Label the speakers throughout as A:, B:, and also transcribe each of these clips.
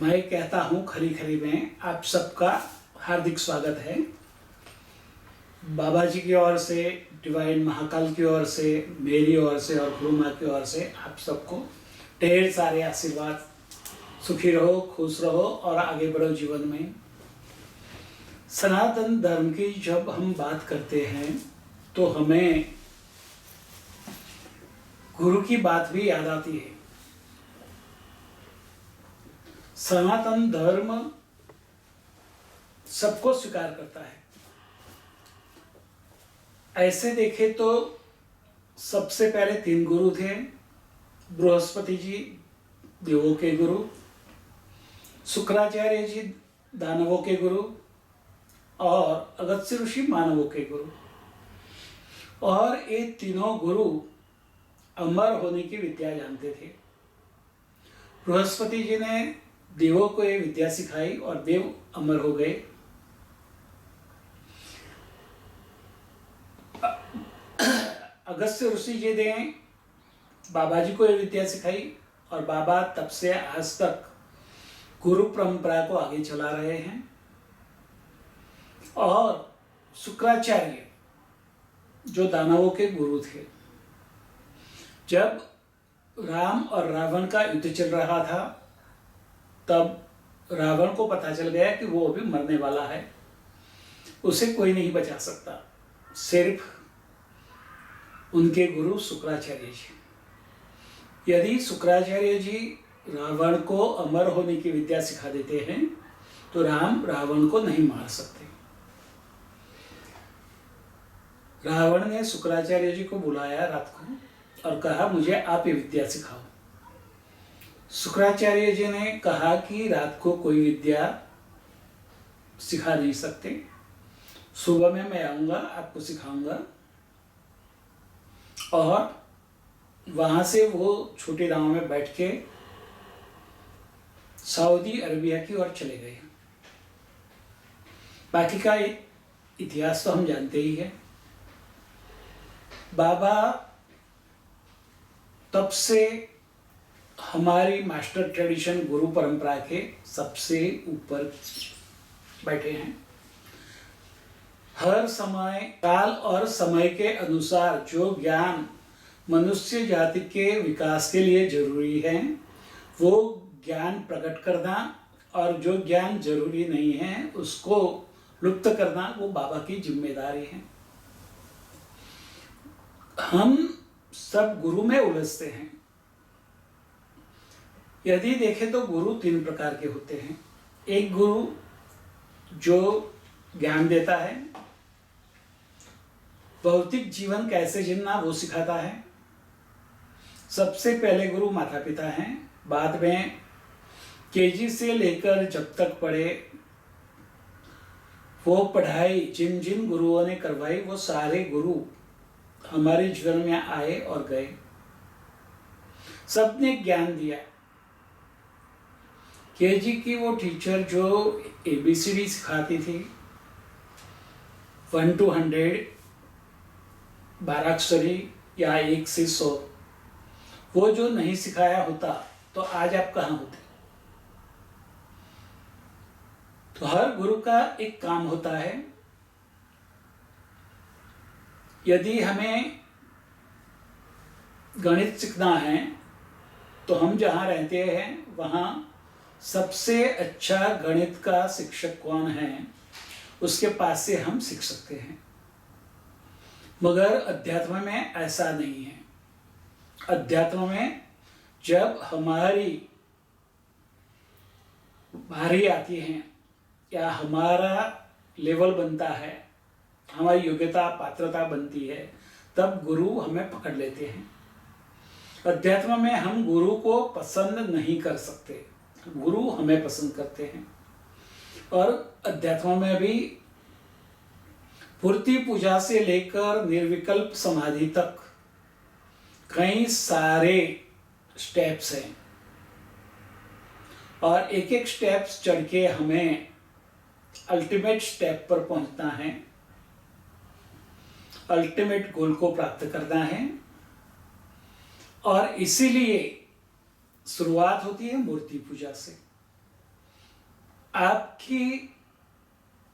A: मैं कहता हूँ खरी खरी में आप सबका हार्दिक स्वागत है। बाबा जी की ओर से, डिवाइन महाकाल की ओर से, मेरी ओर से और गुरु माँ की ओर से आप सबको ढेर सारे आशीर्वाद। सुखी रहो, खुश रहो और आगे बढ़ो जीवन में। सनातन धर्म की जब हम बात करते हैं तो हमें गुरु की बात भी याद आती है। सनातन धर्म सबको स्वीकार करता है। ऐसे देखे तो सबसे पहले 3 गुरु थे। बृहस्पति जी देवों के गुरु, शुक्राचार्य जी दानवों के गुरु और अगस्त्य ऋषि मानवों के गुरु। और ये तीनों गुरु अमर होने की विद्या जानते थे। बृहस्पति जी ने देवों को ये विद्या सिखाई और देव अमर हो गए। अगस्त्य ऋषि जी ने बाबा जी को ये विद्या सिखाई और बाबा तब से आज तक गुरु परंपरा को आगे चला रहे हैं। और शुक्राचार्य जो दानवों के गुरु थे, जब राम और रावण का युद्ध चल रहा था तब रावण को पता चल गया कि वो अभी मरने वाला है, उसे कोई नहीं बचा सकता, सिर्फ उनके गुरु शुक्राचार्य जी। यदि शुक्राचार्य जी रावण को अमर होने की विद्या सिखा देते हैं तो राम रावण को नहीं मार सकते। रावण ने शुक्राचार्य जी को बुलाया रात को और कहा, मुझे आप ये विद्या सिखाओ। शुक्राचार्य जी ने कहा कि रात को कोई विद्या सिखा नहीं सकते, सुबह में मैं आऊँगा, आपको सिखाऊंगा। और वहाँ से वो छोटे गांव में बैठ के सऊदी अरबिया की ओर चले गए। बाकी का इतिहास तो हम जानते ही हैं। बाबा तब से हमारी मास्टर ट्रेडिशन गुरु परंपरा के सबसे ऊपर बैठे हैं। हर समय, काल और समय के अनुसार जो ज्ञान मनुष्य जाति के विकास के लिए जरूरी है वो ज्ञान प्रकट करना, और जो ज्ञान जरूरी नहीं है उसको लुप्त करना वो बाबा की जिम्मेदारी है। हम सब गुरु में उलझते हैं। यदि देखें तो गुरु 3 प्रकार के होते हैं। एक गुरु जो ज्ञान देता है, भौतिक जीवन कैसे जीना वो सिखाता है। सबसे पहले गुरु माता पिता हैं, बाद में केजी से लेकर जब तक पढ़े वो पढ़ाई जिन जिन गुरुओं ने करवाई वो सारे गुरु हमारे जीवन में आए और गए। सबने ज्ञान दिया। केजी की वो टीचर जो ABCD सिखाती थी 1 to 100, 12 अक्षरी या 1 से 100, वो जो नहीं सिखाया होता तो आज आप कहाँ होते। तो हर गुरु का एक काम होता है। यदि हमें गणित सीखना है तो हम जहाँ रहते हैं वहाँ सबसे अच्छा गणित का शिक्षक कौन है, उसके पास से हम सीख सकते हैं। मगर अध्यात्म में ऐसा नहीं है। अध्यात्म में जब हमारी बारी आती है या हमारा लेवल बनता है, हमारी योग्यता पात्रता बनती है, तब गुरु हमें पकड़ लेते हैं। अध्यात्म में हम गुरु को पसंद नहीं कर सकते, गुरु हमें पसंद करते हैं। और अध्यात्म में भी मूर्ति पूजा से लेकर निर्विकल्प समाधि तक कई सारे स्टेप्स हैं और एक एक स्टेप्स चढ़ के हमें अल्टीमेट स्टेप पर पहुंचना है, अल्टीमेट गोल को प्राप्त करना है। और इसीलिए शुरुआत होती है मूर्ति पूजा से। आपकी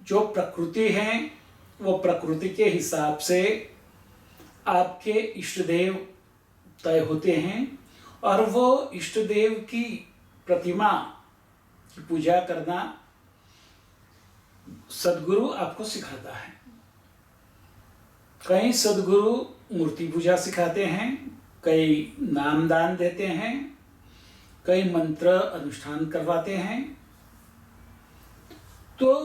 A: जो प्रकृति है वो प्रकृति के हिसाब से आपके इष्ट देव तय होते हैं और वो इष्ट देव की प्रतिमा की पूजा करना सद्गुरु आपको सिखाता है। कई सद्गुरु मूर्ति पूजा सिखाते हैं, कई नाम दान देते हैं, कई मंत्र अनुष्ठान करवाते हैं। तो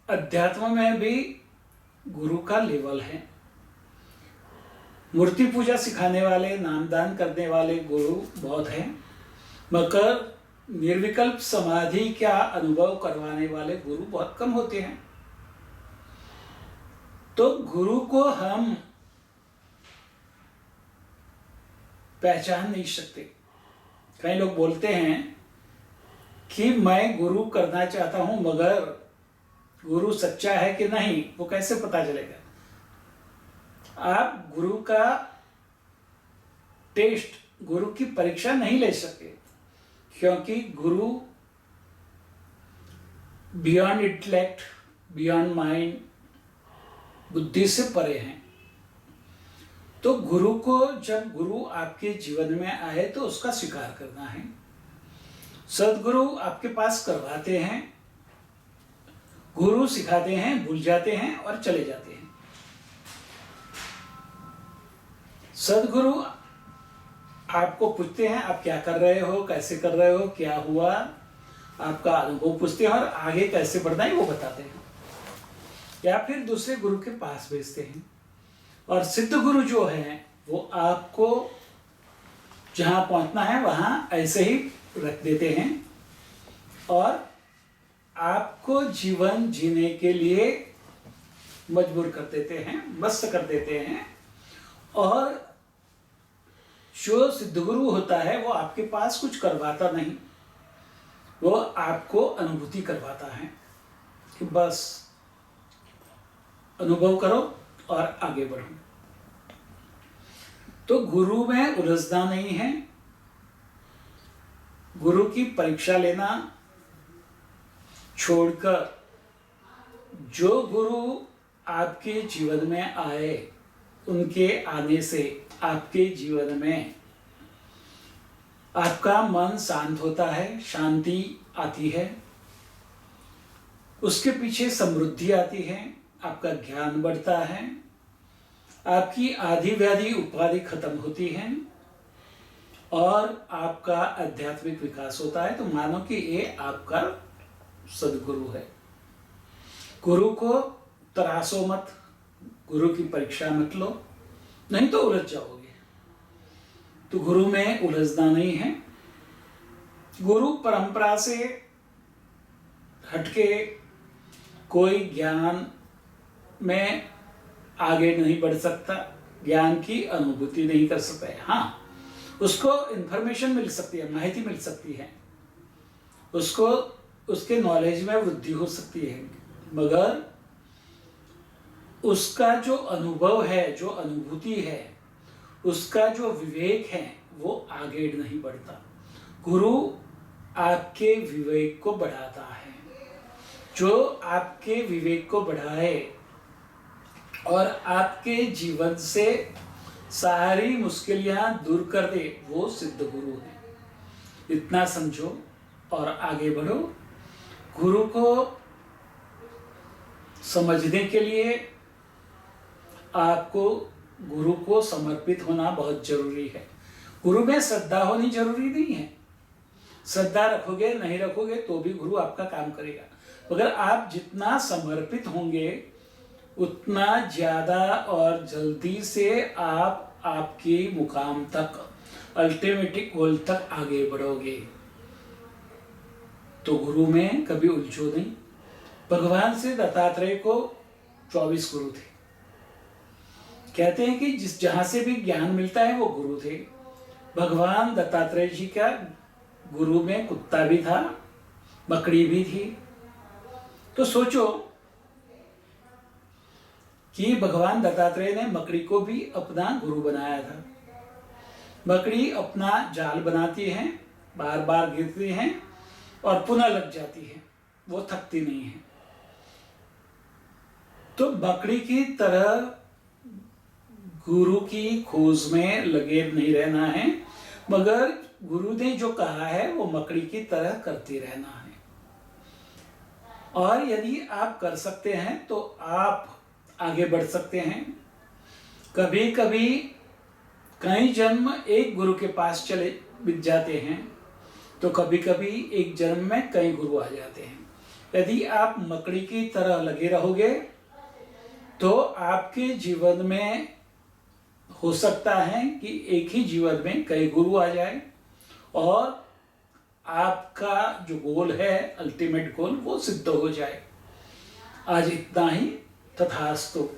A: अध्यात्म में भी गुरु का लेवल है। मूर्ति पूजा सिखाने वाले, नामदान करने वाले गुरु बहुत हैं, मगर निर्विकल्प समाधि का अनुभव करवाने वाले गुरु बहुत कम होते हैं। तो गुरु को हम पहचान नहीं सकते। कई लोग बोलते हैं कि मैं गुरु करना चाहता हूं, मगर गुरु सच्चा है कि नहीं वो कैसे पता चलेगा? आप गुरु का टेस्ट, गुरु की परीक्षा नहीं ले सकते, क्योंकि गुरु बियॉन्ड इंटेलेक्ट, बियॉन्ड माइंड, बुद्धि से परे हैं। तो गुरु को, जब गुरु आपके जीवन में आए तो उसका स्वीकार करना है। सद्गुरु आपके पास करवाते हैं, गुरु सिखाते हैं, भूल जाते हैं और चले जाते हैं। सद्गुरु आपको पूछते हैं आप क्या कर रहे हो, कैसे कर रहे हो, क्या हुआ, आपका अनुभव पूछते हैं और आगे कैसे बढ़ना है वो बताते हैं, या फिर दूसरे गुरु के पास भेजते हैं। और सिद्ध गुरु जो है वो आपको जहाँ पहुँचना है वहाँ ऐसे ही रख देते हैं और आपको जीवन जीने के लिए मजबूर कर देते हैं, मस्त कर देते हैं। और जो सिद्ध गुरु होता है वो आपके पास कुछ करवाता नहीं, वो आपको अनुभूति करवाता है कि बस अनुभव करो और आगे बढ़ो। तो गुरु में उलझना नहीं है। गुरु की परीक्षा लेना छोड़कर जो गुरु आपके जीवन में आए, उनके आने से आपके जीवन में आपका मन शांत होता है, शांति आती है, उसके पीछे समृद्धि आती है, आपका ज्ञान बढ़ता है, आपकी आदि व्याधि उपाधि खत्म होती है और आपका आध्यात्मिक विकास होता है। तो मानो कि ये आपका सद्गुरु है। गुरु को तरासो मत, गुरु की परीक्षा मत लो, नहीं तो उलझ जाओगे। तो गुरु में उलझना नहीं है। गुरु परंपरा से हटके कोई ज्ञान में आगे नहीं बढ़ सकता, ज्ञान की अनुभूति नहीं कर सकता है। हाँ, उसको इंफॉर्मेशन मिल सकती है, माहिती मिल सकती है, उसको उसके नॉलेज में वृद्धि हो सकती है, मगर उसका जो अनुभव है, जो अनुभूति है, उसका जो विवेक है वो आगे नहीं बढ़ता। गुरु आपके विवेक को बढ़ाता है। जो आपके विवेक को बढ़ाए और आपके जीवन से सारी मुश्किलियां दूर कर दे, वो सिद्ध गुरु है। इतना समझो और आगे बढ़ो। गुरु को समझने के लिए आपको गुरु को समर्पित होना बहुत जरूरी है। गुरु में श्रद्धा होनी जरूरी नहीं है। श्रद्धा रखोगे, नहीं रखोगे तो भी गुरु आपका काम करेगा, मगर आप जितना समर्पित होंगे उतना ज्यादा और जल्दी से आप आपके मुकाम तक, अल्टीमेट गोल तक आगे बढ़ोगे। तो गुरु में कभी उलझो नहीं। भगवान से दत्तात्रेय को 24 गुरु थे। कहते हैं कि जिस जहां से भी ज्ञान मिलता है वो गुरु थे। भगवान दत्तात्रेय जी का गुरु में कुत्ता भी था, मकड़ी भी थी। तो सोचो कि भगवान दत्तात्रेय ने मकड़ी को भी अपना गुरु बनाया था। मकड़ी अपना जाल बनाती है, बार बार गिरती हैं, और पुनः लग जाती है, वो थकती नहीं है। तो बकरी की तरह गुरु की खोज में लगे नहीं रहना है, मगर गुरु ने जो कहा है वो मकड़ी की तरह करती रहना है। और यदि आप कर सकते हैं तो आप आगे बढ़ सकते हैं। कभी कभी कई जन्म एक गुरु के पास चले बीत जाते हैं, तो कभी कभी एक जन्म में कई गुरु आ जाते हैं। यदि आप मकड़ी की तरह लगे रहोगे तो आपके जीवन में हो सकता है कि एक ही जीवन में कई गुरु आ जाए और आपका जो गोल है, अल्टीमेट गोल, वो सिद्ध हो जाए। आज इतना ही। तथास्तु।